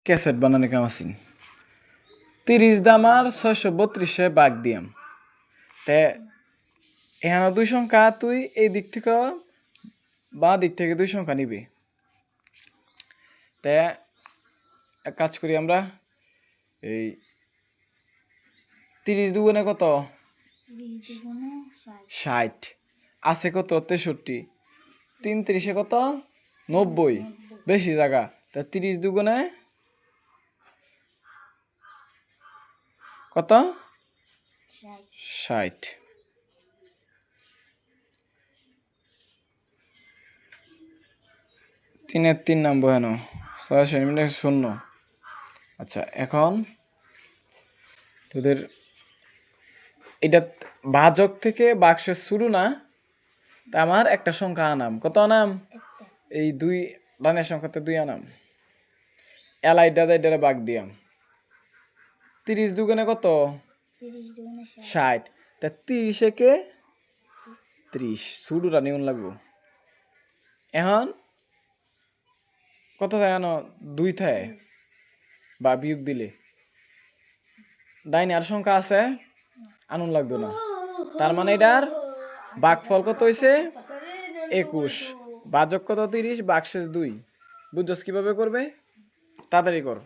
cassette বানানো কাম আছেন 30 দামার 632 bug দিয়াম তে এখানে দুই সংখ্যা তুই এই দিক থেকে বা দিক থেকে দুই সংখ্যা নিবি তে এক কাজ করি আমরা এই 30 দুগুণে কত 60 আছে কত 63 33 কত 90 বেশি জায়গা তা 30 দুগুণে কত 60 তিনের 3 নাম্বার হেন 6 মিনিট 0 আচ্ছা এখন তোদের এটা ভাজক থেকে বাক্সের শুরু না তা আমার একটা সংখ্যা আনাম কত আনাম এই দুই ডানের সংখ্যাতে 2 আনাম এলাইটা এটা বাগ দিয়াম 30 দুগুণে কত 60 তা 30 কে 30 শুরুটা নিউন লাগবো এখন কত থাকে আনো 2 থাকে বা বিয়োগ দিলে ডাইনে আর সংখ্যা আছে আনুন লাগতো না তার মানে এটার ভাগফল কত হইছে 21 ভাজক কত 30 ভাগশেষ 2 বুঝছস কিভাবে করবে তাড়াতাড়ি কর